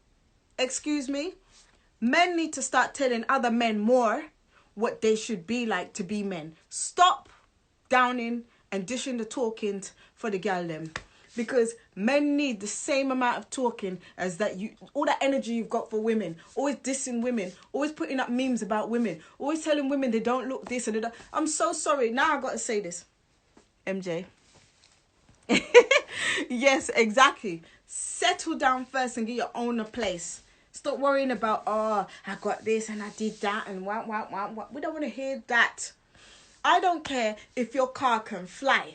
Men need to start telling other men more what they should be like to be men. Stop downing and dishing the talking for the gal them. Because men need the same amount of talking as that all that energy you've got for women. Always dissing women. Always putting up memes about women. Always telling women they don't look this and they don't. I'm so sorry. Now I got to say this. MJ. Yes, exactly. Settle down first and get your own a place. Stop worrying about, oh, I got this and I did that and what. We don't want to hear that. I don't care if your car can fly.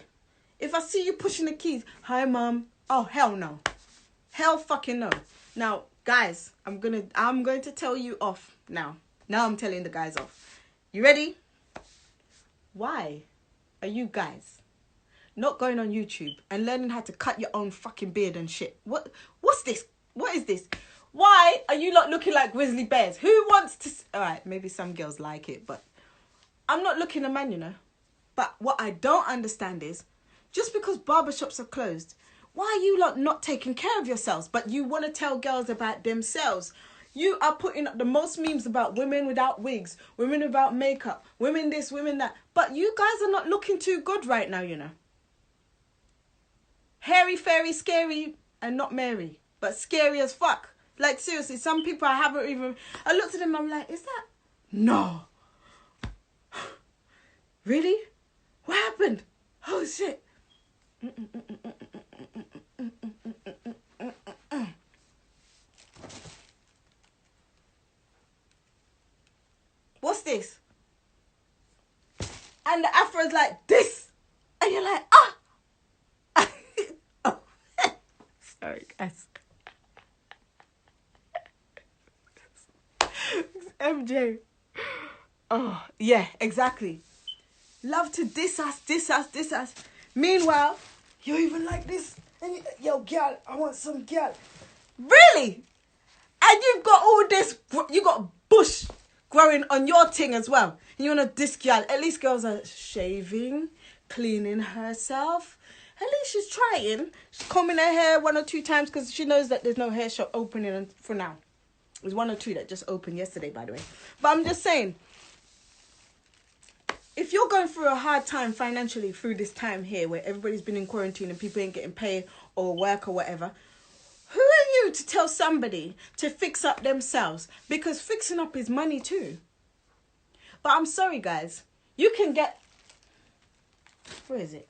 If I see you pushing the keys, hi, mom. Oh, hell no. Hell fucking no. Now, guys, I'm going to tell you off now. Now I'm telling the guys off. You ready? Why are you guys not going on YouTube and learning how to cut your own fucking beard and shit? What's this? What is this? Why are you not looking like grizzly bears? Who wants to... All right, maybe some girls like it, but I'm not looking a man, you know. But what I don't understand is, just because barbershops are closed, why are you not taking care of yourselves? But you want to tell girls about themselves. You are putting up the most memes about women without wigs, women without makeup, women this, women that. But you guys are not looking too good right now, you know. Hairy, fairy, scary, and not Mary, but scary as fuck. Like, seriously, some people I looked at them, I'm like, is that? No. Really? What happened? Oh, shit. What's this? And the afro is like this. And you're like, ah. Oh. Sorry, guys. MJ. Oh, yeah, exactly. Love to diss us. Meanwhile, you're even like this. And yo, girl, I want some girl. Really? And you've got all this, you got bush growing on your thing as well. And you want to diss girl. At least girls are shaving, cleaning herself. At least she's trying. She's combing her hair 1 or 2 times because she knows that there's no hair shop opening for now. There's 1 or 2 that just opened yesterday, by the way. But I'm just saying, if you're going through a hard time financially through this time here where everybody's been in quarantine and people ain't getting paid or work or whatever, who are you to tell somebody to fix up themselves? Because fixing up is money too. But I'm sorry, guys. You can get... Where is it?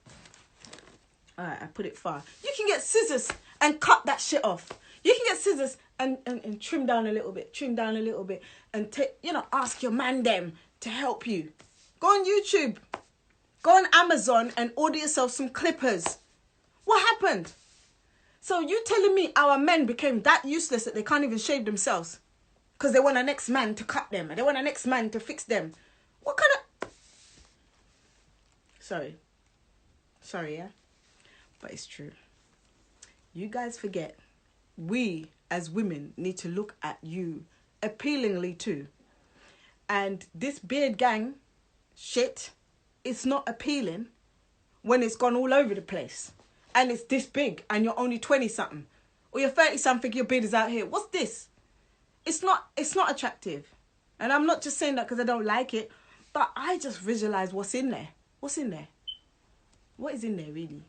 Alright, I put it far. You can get scissors and cut that shit off. You can get scissors and trim down a little bit. And, ask your man them to help you. Go on YouTube. Go on Amazon and order yourself some clippers. What happened? So you telling me our men became that useless that they can't even shave themselves? Because they want a next man to cut them. And they want a next man to fix them. What kind of... Sorry, yeah? But it's true. You guys forget. We, as women, need to look at you appealingly too. And this beard gang... shit, it's not appealing when it's gone all over the place and it's this big and you're only 20 something or you're 30 something, your beard is out here. What's this? It's not attractive. And I'm not just saying that because I don't like it, but I just visualize what's in there. What is in there really?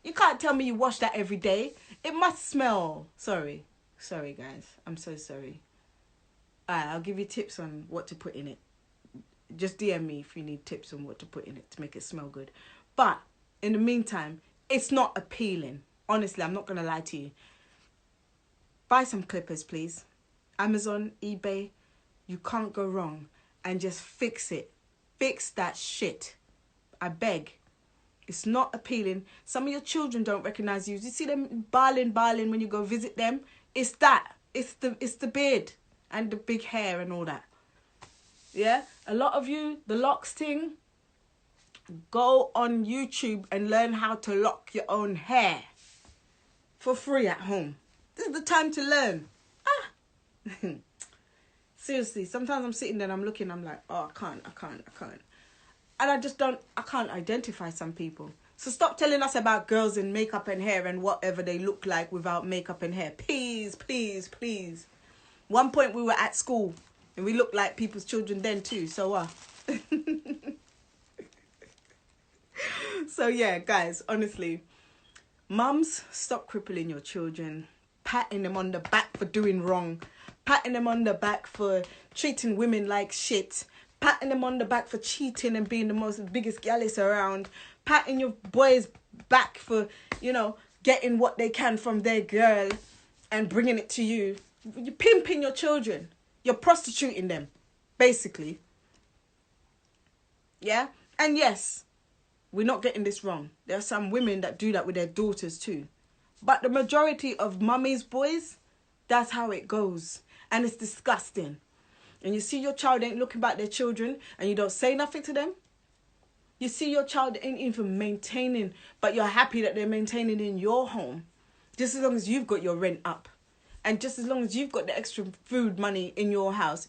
You can't tell me you wash that every day. It must smell. Sorry guys, I'm so sorry. Alright, I'll give you tips on what to put in it. Just DM me if you need tips on what to put in it to make it smell good. But in the meantime, it's not appealing. Honestly, I'm not going to lie to you. Buy some clippers, please. Amazon, eBay. You can't go wrong. And just fix it. Fix that shit. I beg. It's not appealing. Some of your children don't recognize you. You see them barling when you go visit them? It's that. It's the beard and the big hair and all that. Yeah, a lot of you, the locks thing, go on YouTube and learn how to lock your own hair for free at home. This is the time to learn. Seriously, sometimes I'm sitting there and I'm looking, I'm like, oh, I can't. And I can't identify some people. So stop telling us about girls in makeup and hair and whatever they look like without makeup and hair. Please. One point we were at school. And we look like people's children then too. So So yeah, guys, honestly, mums, stop crippling your children, patting them on the back for doing wrong, patting them on the back for treating women like shit, patting them on the back for cheating and being the biggest gallus around, patting your boys back for, getting what they can from their girl and bringing it to you. You're pimping your children. You're prostituting them, basically. Yeah? And yes, we're not getting this wrong. There are some women that do that with their daughters too. But the majority of mummies, boys, that's how it goes. And it's disgusting. And you see your child ain't looking back at their children and you don't say nothing to them. You see your child ain't even maintaining, but you're happy that they're maintaining in your home. Just as long as you've got your rent up. And just as long as you've got the extra food money in your house.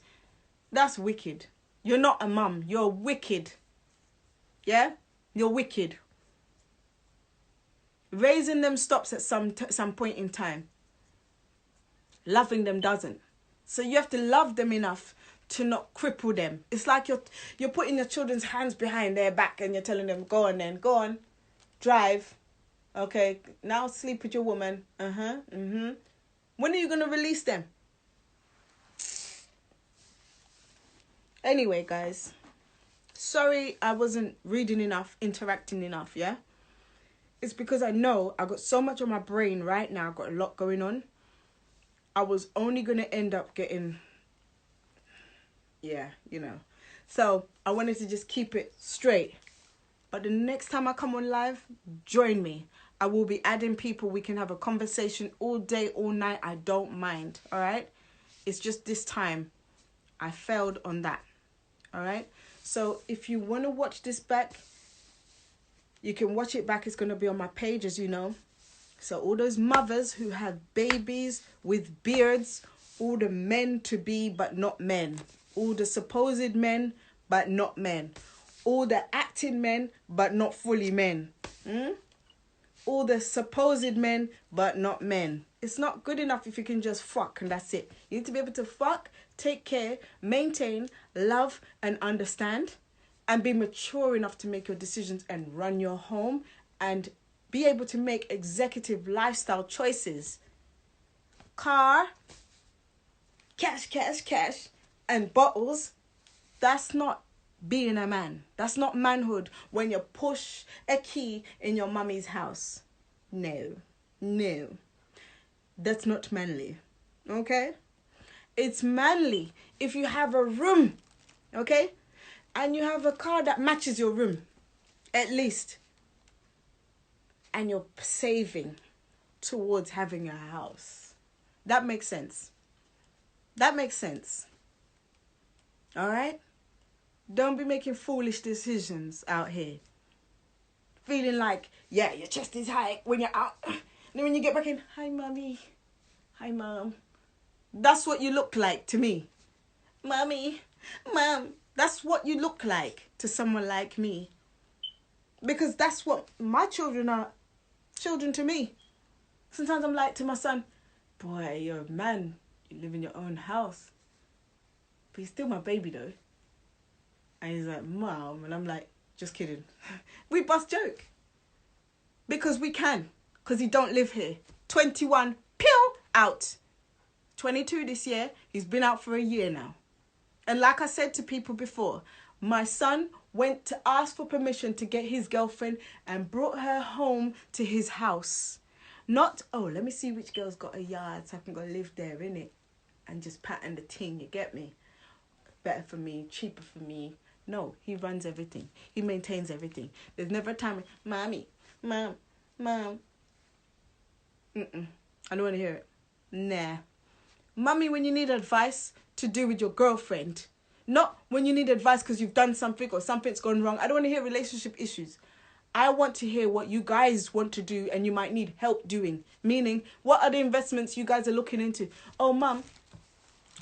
That's wicked. You're not a mum. You're wicked. Yeah? You're wicked. Raising them stops at some point in time. Loving them doesn't. So you have to love them enough to not cripple them. It's like you're putting your children's hands behind their back and you're telling them, go on, drive. Okay, now sleep with your woman. When are you going to release them? Anyway, guys. Sorry I wasn't reading enough, interacting enough, yeah? It's because I know I got so much on my brain right now. I've got a lot going on. I was only going to end up getting... Yeah, So I wanted to just keep it straight. But the next time I come on live, join me. I will be adding people. We can have a conversation all day, all night. I don't mind. All right. It's just this time I failed on that. All right. So if you want to watch this back, you can watch it back. It's going to be on my page, as you know. So all those mothers who have babies with beards, all the men to be but not men. All the supposed men, but not men. All the acting men, but not fully men. All the supposed men, but not men. It's not good enough if you can just fuck and that's it. You need to be able to fuck, take care, maintain, love, and understand. And be mature enough to make your decisions and run your home. And be able to make executive lifestyle choices. Car, cash, and bottles, that's not being a man. That's not manhood when you push a key in your mummy's house. No. That's not manly. Okay? It's manly if you have a room, okay? And you have a car that matches your room, at least. And you're saving towards having a house. That makes sense. All right? Don't be making foolish decisions out here. Feeling like, yeah, your chest is high when you're out. And then when you get back in, hi, mommy. Hi, mom. That's what you look like to me. Mommy, mom. That's what you look like to someone like me. Because that's what my children are. Children to me. Sometimes I'm like to my son, boy, you're a man. You live in your own house. But he's still my baby though. And he's like, Mom. And I'm like, just kidding. We bust joke. Because we can. Because he don't live here. 21, pew, out. 22 this year. He's been out for a year now. And like I said to people before, my son went to ask for permission to get his girlfriend and brought her home to his house. Not, oh, let me see which girl's got a yard so I can go live there, innit? And just pattern the ting, you get me? Better for me, cheaper for me. No, he runs everything. He maintains everything. There's never a time, Mommy, Mom. I don't want to hear it. Nah. Mummy, when you need advice to do with your girlfriend. Not when you need advice because you've done something or something's gone wrong. I don't want to hear relationship issues. I want to hear what you guys want to do and you might need help doing. Meaning, what are the investments you guys are looking into? Oh, Mum,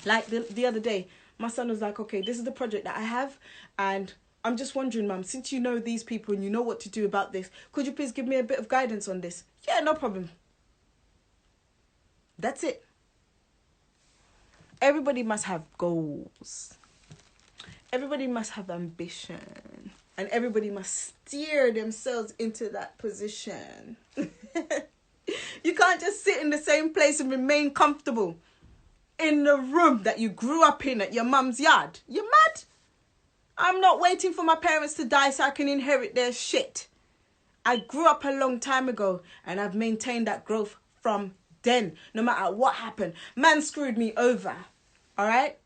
like the other day, my son was like, okay, this is the project that I have. And I'm just wondering, Mum, since you know these people and you know what to do about this, could you please give me a bit of guidance on this? Yeah, no problem. That's it. Everybody must have goals. Everybody must have ambition. And everybody must steer themselves into that position. You can't just sit in the same place and remain comfortable in the room that you grew up in at your mum's yard. You're mad. I'm not waiting for my parents to die so I can inherit their shit. I grew up a long time ago and I've maintained that growth from then. No matter what happened. Man screwed me over. All right?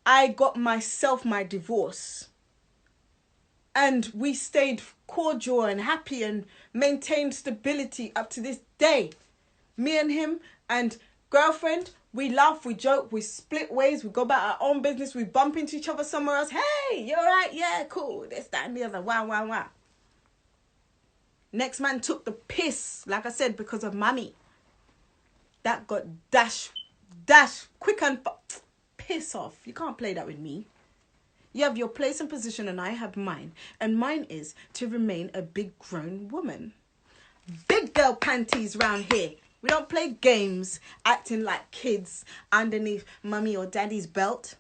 I got myself my divorce. And we stayed cordial and happy and maintained stability up to this day. Me and him and girlfriend, we laugh, we joke, we split ways, we go about our own business, we bump into each other somewhere else. Hey, you alright? Yeah, cool. This, that, and the other. Wow. Next man took the piss, like I said, because of Mummy. That got dash, quick and piss off. You can't play that with me. You have your place and position and I have mine. And mine is to remain a big grown woman. Big girl panties round here. We don't play games acting like kids underneath mummy or daddy's belt.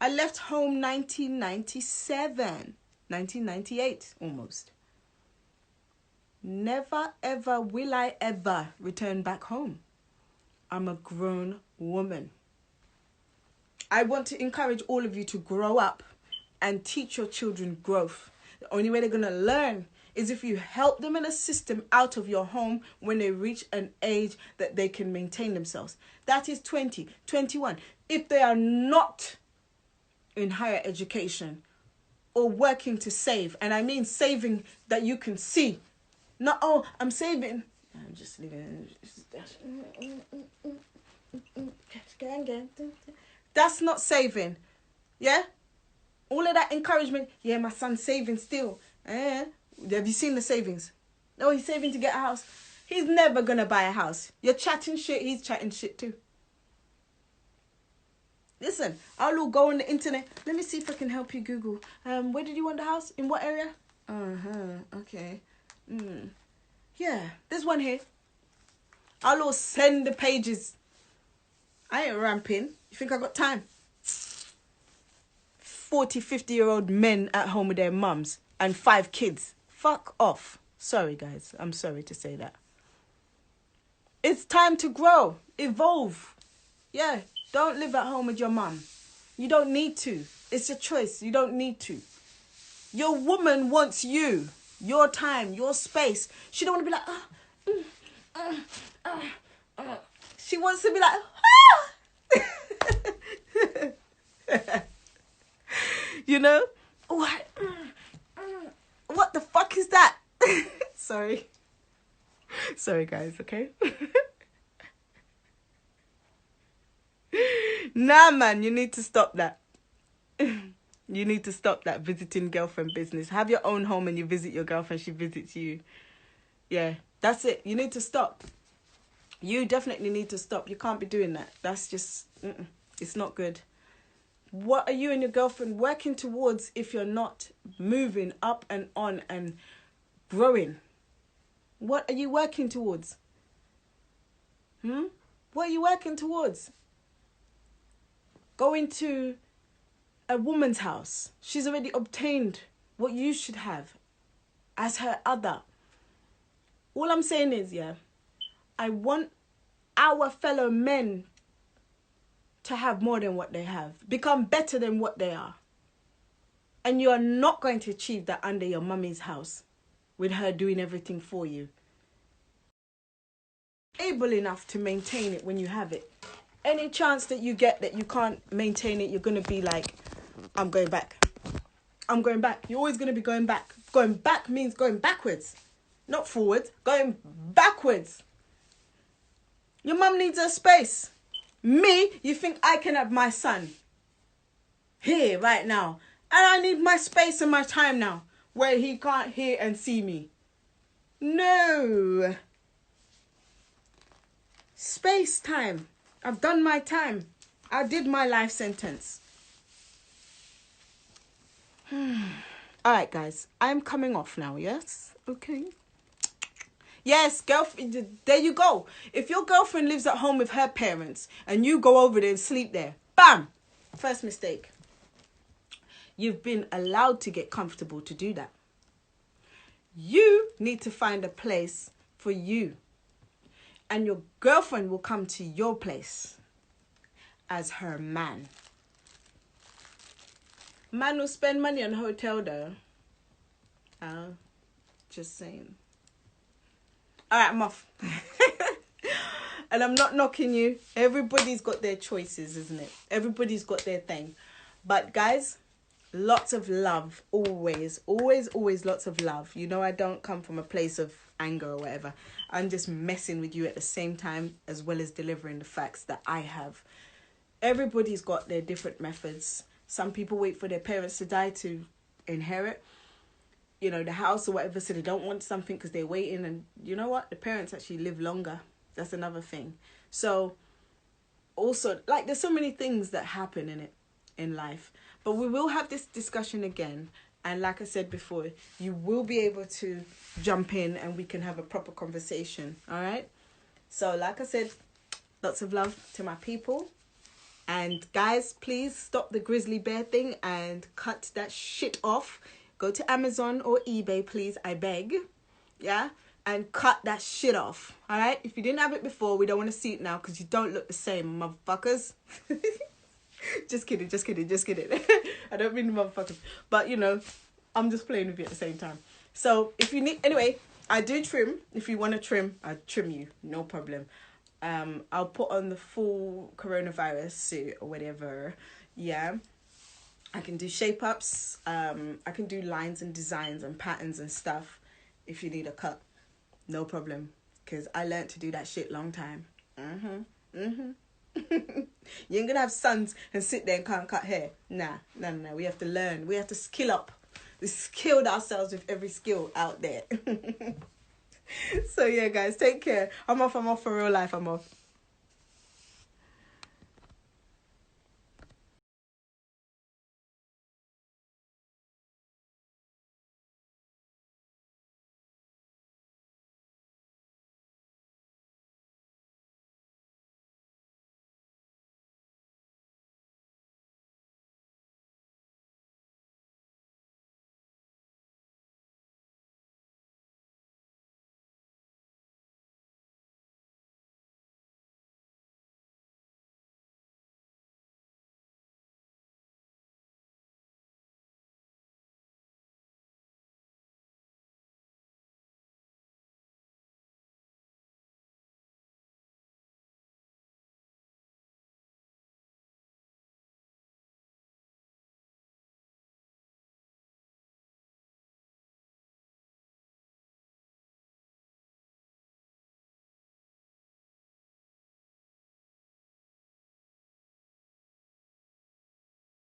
I left home 1997. 1998 almost. Never ever will I ever return back home. I'm a grown woman. I want to encourage all of you to grow up and teach your children growth. The only way they're going to learn is if you help them in a system out of your home when they reach an age that they can maintain themselves. That is 20, 21. If they are not in higher education or working to save, and I mean saving that you can see, not, oh, I'm saving. I'm just leaving. That's not saving. Yeah? All of that encouragement. Yeah, my son's saving still. Have you seen the savings? No, he's saving to get a house. He's never going to buy a house. You're chatting shit. He's chatting shit too. Listen, I'll go on the internet. Let me see if I can help you Google. Where did you want the house? In what area? Okay. Yeah, there's one here. I'll send the pages. I ain't ramping. You think I got time? 40, 50-year-old men at home with their mums and 5 kids. Fuck off. Sorry, guys. I'm sorry to say that. It's time to grow. Evolve. Yeah, don't live at home with your mum. You don't need to. It's your choice. You don't need to. Your woman wants you. Your time. Your space. She don't want to be like, She wants to be like, you know? What the fuck is that? Sorry, guys, okay? Nah, man, you need to stop that. You need to stop that visiting girlfriend business. Have your own home and you visit your girlfriend, she visits you. Yeah, that's it. You need to stop. You definitely need to stop. You can't be doing that. That's just, it's not good. What are you and your girlfriend working towards if you're not moving up and on and growing? What are you working towards? What are you working towards? Going to a woman's house. She's already obtained what you should have as her other. All I'm saying is, yeah, I want our fellow men to have more than what they have. Become better than what they are. And you are not going to achieve that under your mummy's house with her doing everything for you. Able enough to maintain it when you have it. Any chance that you get that you can't maintain it, you're going to be like, I'm going back. I'm going back. You're always going to be going back. Going back means going backwards. Not forwards. Going backwards. Your mum needs her space. Me, you think I can have my son here right now. And I need my space and my time now where he can't hear and see me. No. Space time. I've done my time. I did my life sentence. All right, guys. I'm coming off now, yes? Okay. Yes, girlfriend, there you go. If your girlfriend lives at home with her parents and you go over there and sleep there, bam, first mistake. You've been allowed to get comfortable to do that. You need to find a place for you. And your girlfriend will come to your place as her man. Man will spend money on hotel though. Just saying. Alright, I'm off. And I'm not knocking you. Everybody's got their choices, isn't it? Everybody's got their thing. But guys, lots of love. Always lots of love. You know, I don't come from a place of anger or whatever. I'm just messing with you at the same time, as well as delivering the facts that I have. Everybody's got their different methods. Some people wait for their parents to die to inherit, you know, the house or whatever, so they don't want something because they're waiting. And you know what? The parents actually live longer. That's another thing. So also, like, there's so many things that happen in life. But we will have this discussion again. And like I said before, you will be able to jump in and we can have a proper conversation. All right? So like I said, lots of love to my people. And guys, please stop the grizzly bear thing and cut that shit off. Go to Amazon or eBay, please. I beg. Yeah? And cut that shit off. All right? If you didn't have it before, we don't want to see it now because you don't look the same, motherfuckers. Just kidding. I don't mean motherfuckers. But, you know, I'm just playing with you at the same time. So, if you need... Anyway, I do trim. If you want to trim, I trim you. No problem. I'll put on the full coronavirus suit or whatever. Yeah. I can do shape-ups. I can do lines and designs and patterns and stuff if you need a cut. No problem. Because I learned to do that shit long time. You ain't gonna have sons and sit there and can't cut hair. Nah. We have to learn. We have to skill up. We skilled ourselves with every skill out there. So yeah, guys, take care. I'm off for real life. I'm off.